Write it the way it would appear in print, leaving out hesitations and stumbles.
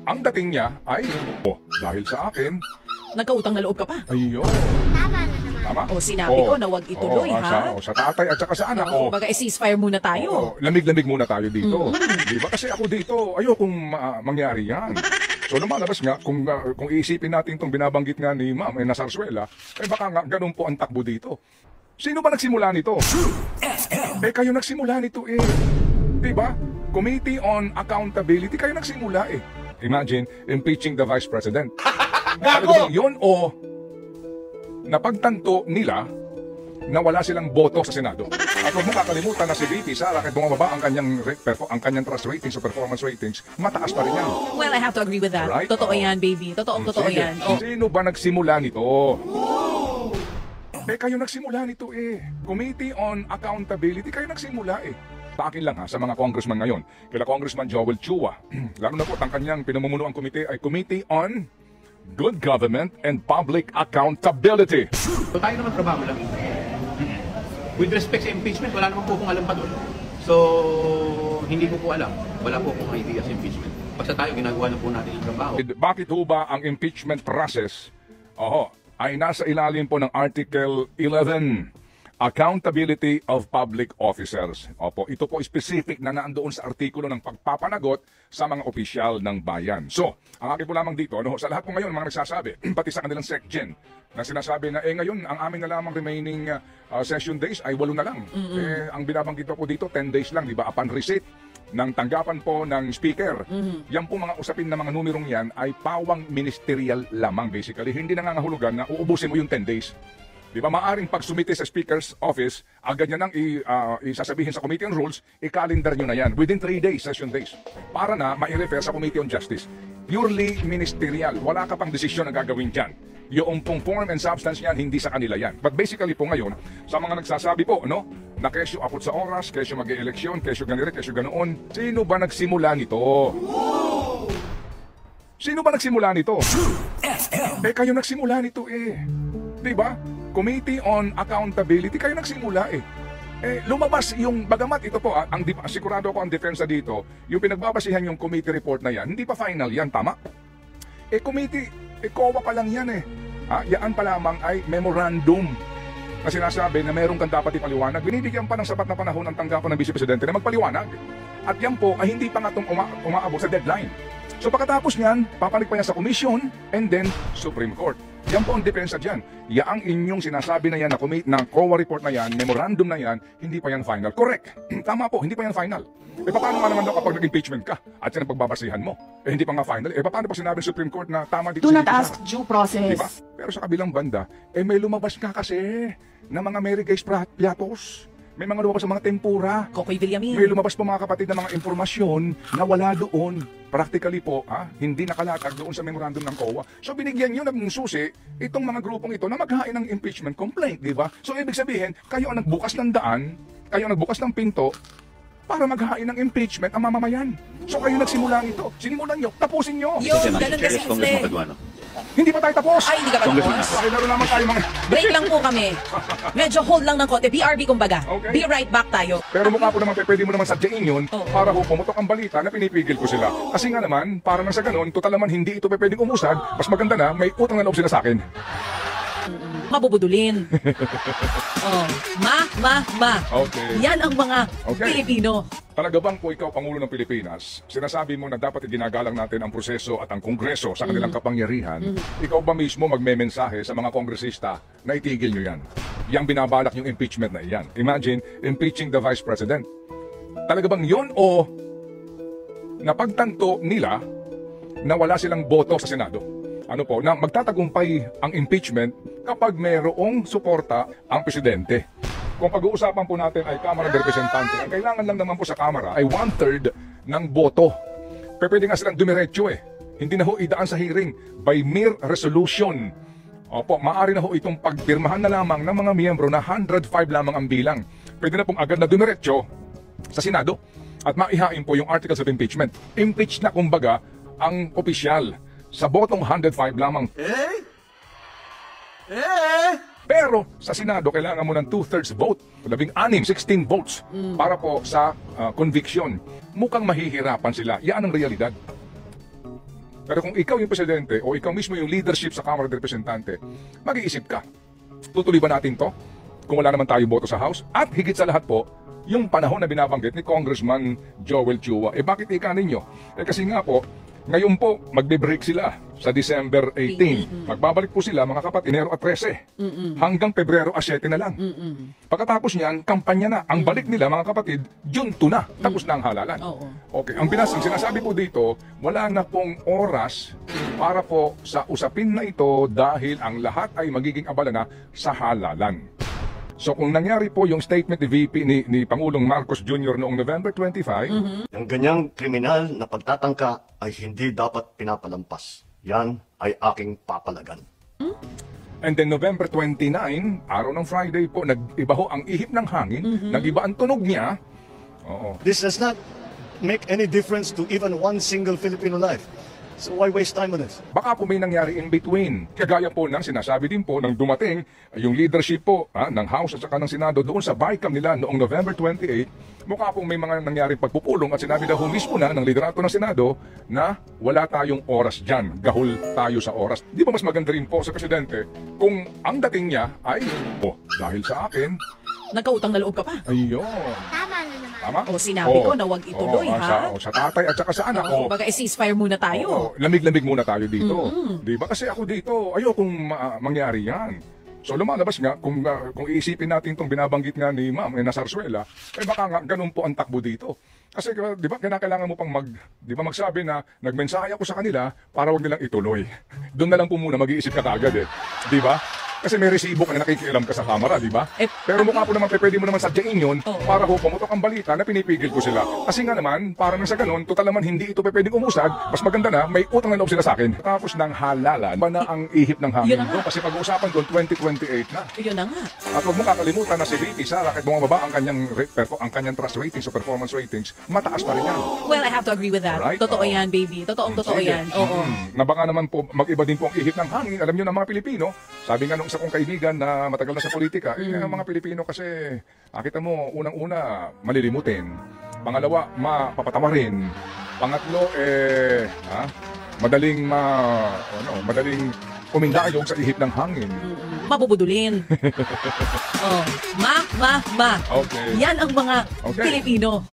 ang dating niya ay, dahil sa akin, Nagkautang na loob ka pa. ayun. Tama na naman. Tama? O sinabi ko na huwag ituloy, ha? Sa tatay at saka sa anak. Baga, ceasefire muna tayo. Lamig-lamig muna tayo dito. Di ba? Kasi ako dito, ayokong mangyari yan. So lumalabas nga, kung iisipin natin itong binabanggit nga ni Ma'am na Sarsuela, baka nga ganun po ang takbo dito. Sino ba nagsimula nito? Kayo nagsimula nito eh. Di ba? Committee on Accountability, kayo nagsimula eh. Imagine, impeaching the Vice President. Gago! Yun o napagtanto nila na wala silang boto sa Senado. At huwag mo kakalimutan na si VP Sara, kahit bumababa ang kanyang trust ratings o performance ratings, mataas pa rin yan. Well, I have to agree with that. Right? Totoo yan, baby. Totoo yan. Oh. Sino ba nagsimula nito? Kayo nagsimula nito eh. Committee on Accountability, kayo nagsimula eh. Sa akin lang ha, sa mga congressman ngayon, kila Congressman Joel Chua, lalo na po ang kanyang pinamumunuang komite ay Committee on Good Government and Public Accountability. So tayo naman trabaho lang. With respect sa impeachment, wala naman po akong alam pa doon. So, hindi ko po alam. Wala po akong idea sa impeachment. Basta tayo, ginagawa na po natin yung trabaho. Bakit ho ba ang impeachment process ay nasa ilalim po ng Article 11, Accountability of Public Officers. Opo, ito po specific na nandoon sa artikulo ng pagpapanagot sa mga opisyal ng bayan. So, ang akin po lamang dito, sa lahat po ngayon, mga nagsasabi, pati sa kanilang SecGen, na sinasabi na, ngayon, ang amin na lamang remaining session days ay 8 na lang. Ang binabanggit po dito, 10 days lang, di ba? Upon receipt ng tanggapan po ng speaker. Yan po mga usapin na mga numerong yan ay pawang ministerial lamang basically. Hindi nangangahulugan na uubusin mo yung 10 days. Di ba, maaring pagsumite sa Speaker's Office, agad niya nang isasabihin sa Committee on Rules, i-calendar nyo na yan. Within 3 days, session days. Para na ma-refer sa Committee on Justice. Purely ministerial. Wala ka pang desisyon na gagawin dyan. Yung pong form and substance yan, hindi sa kanila yan. But basically po ngayon, sa mga nagsasabi po, na kesyo apot sa oras, kesyo mag-e-eleksyon, kesyo ganire, kesyo ganoon, sino ba nagsimula nito? Sino ba nagsimula nito? Kayo nagsimula nito eh. Di ba? Committee on Accountability, kayo nagsimula eh. Lumabas yung, bagamat ito po, sigurado ako ang depensa dito, yung pinagbabasihan yung committee report na yan, hindi pa final yan, tama? Committee, COA pa lang yan eh. Yaan pa lamang ay memorandum na sinasabi na meron kang dapat ipaliwanag. Binibigyan pa ng sapat na panahon ang tanggapan ng Vice Presidente na magpaliwanag. At yan po ay hindi pa nga itong umaabot sa deadline. So pagkatapos niyan, papanig pa yan sa Commission and then Supreme Court. Yan po ang depensa dyan. Yaang inyong sinasabi na yan na COA report na yan, memorandum na yan, hindi pa yan final. Correct. Tama po, hindi pa yan final. Paano nga naman daw kapag nag-impeachment ka at yan ang pagbabasihan mo? Hindi pa nga final. Paano pa sinabi ng Supreme Court na tama dito? Do not ask due process. Diba? Pero sa kabilang banda, may lumabas nga kasi na mga Mary Grace Piatos. May mga lumabas sa mga tempura. Kokoy Villamin. May lumabas po mga kapatid na mga impormasyon na wala doon. Practically po, hindi nakalatag doon sa memorandum ng COA. So binigyan nyo ng susi itong mga grupong ito na maghain ng impeachment complaint, di ba? So ibig sabihin, kayo ang nagbukas ng daan, kayo ang nagbukas ng pinto para maghain ng impeachment ang mamamayan. So kayo nagsimula nito. Sinimulan nyo, tapusin nyo. Yun, ganun kasi Congressman Paduano. Hindi pa tayo tapos. Ay, hindi ka pa Congressman tapos. Pakilaro naman tayo mga... Break lang po kami. Medyo hold lang ng konti. BRB kumbaga. Okay. Be right back tayo. Pero mukha po naman, pwede mo naman sadyain yun para pumutok ang balita na pinipigil ko sila. Kasi nga naman, para na sa ganun, total naman hindi ito pwedeng umusad, mas maganda na, may utang na loob sila sa akin. Mabubudulin. Okay. Yan ang mga Pilipino. Talaga bang po ikaw, Pangulo ng Pilipinas, sinasabi mo na dapat ginagalang natin ang proseso at ang Kongreso sa kanilang kapangyarihan, ikaw ba mismo magmemensahe sa mga kongresista na itigil nyo yan? Yang binabalak yung impeachment na iyan. Imagine, impeaching the Vice President. Talaga bang yun o napagtanto nila na wala silang boto sa Senado? Na magtatagumpay ang impeachment kapag mayroong suporta ang presidente. Kung pag-uusapan po natin ay Kamara ng Representante, ang kailangan lang naman po sa Kamara ay 1/3 ng boto. Pwede nga silang dumiretso eh. Hindi na ho idaan sa hearing by mere resolution. Opo, maaari na ho itong pagpirmahan na lamang ng mga miyembro na 105 lamang ang bilang. Pwede na pong agad na dumiretso sa Senado at maihain po yung articles of impeachment. Impeach na kumbaga ang opisyal sa botong 105 lamang. Pero sa Senado, kailangan mo ng 2/3 vote, 16 votes para po sa conviction. Mukhang mahihirapan sila. Yan ang realidad. Pero kung ikaw yung presidente o ikaw mismo yung leadership sa Kamara de Representante, mag-iisip ka, tutuloy ba natin to kung wala naman tayo boto sa House? At higit sa lahat po, yung panahon na binabanggit ni Congressman Joel Chua, bakit ika ninyo? Kasi nga po, ngayon po, magbe-break sila sa December 18. Magbabalik po sila, mga kapatid, Enero at 13. Hanggang Pebrero at 7 na lang. Pagkatapos niyan, kampanya na. Ang balik nila, mga kapatid, June 2 na. Tapos na ang halalan. Okay, ang binasing, sinasabi po dito, wala na pong oras para po sa usapin na ito dahil ang lahat ay magiging abala na sa halalan. So kung nangyari po yung statement ni VP ni Pangulong Marcos Jr. noong November 25, Ang ganyang kriminal na pagtatangka ay hindi dapat pinapalampas. Yan ay aking papalagan. and then November 29, araw ng Friday po, nag-iba ho ang ihip ng hangin, nag-iba ang tunog niya. Oo. This does not make any difference to even one single Filipino life. So why waste time on this? Baka po may nangyari in between. Kagaya po ng sinasabi din po ng dumating yung leadership po ng House at saka ng Senado doon sa BICAM nila noong November 28, mukha pong may mga nangyari pagpupulong at sinabi daw mismo na ng liderato ng Senado na wala tayong oras dyan. Gahol tayo sa oras. Di ba mas maganda rin po sa presidente kung ang dating niya ay, dahil sa akin, Nagkautang na loob ka pa. ayun. Tama na naman. Tama? O, sinabi ko na huwag ituloy, ha? Sa tatay at saka sa anak. Oo, kumbaga, ceasefire muna tayo. Oo, lamig-lamig muna tayo dito. Di ba? Kasi ako dito, ayokong mangyari yan. So lumalabas nga, kung iisipin natin itong binabanggit nga ni Ma'am na Sarsuela, baka nga ganun po ang takbo dito. Kasi di ba, kailangan mo pang magsabi na nagmensahe ako sa kanila para wag nilang ituloy. Doon na lang po muna mag-iisip ka kaagad Di ba? Kasi may resibo ka na nakikialam ka sa kamera, di ba? Pero mukha po naman, pwede mo naman sadyain yun para ho pumutok ang balita na pinipigil ko sila. Kasi nga naman, para nang sa ganun, total naman hindi ito pwedeng umusad, mas maganda na, may utang na loob sila sa akin. Tapos ng halalan, ba na ang ihip ng hangin doon? Kasi pag-uusapan doon, 2028 na. Yun na nga. At huwag mo kakalimutan na si VP Sara, kahit bumababa ang kanyang trust ratings o performance ratings, mataas pa rin yan. Well, I have to agree with that. Right? Totoo yan, baby. Totoo yan. Oo. Na baka naman po, mag-iba din po ang ihip ng hangin. Alam nyo ng mga Pilipino, sabi nga nung isa kong kaibigan na matagal na sa politika, ang mga Pilipino kasi, nakita mo, unang-una, malilimutin. Pangalawa, mapapatawarin. Pangatlo, madaling umindayog sa ihip ng hangin. Mabubudulin. Oh. Ma. Okay. Yan ang mga Okay. Pilipino.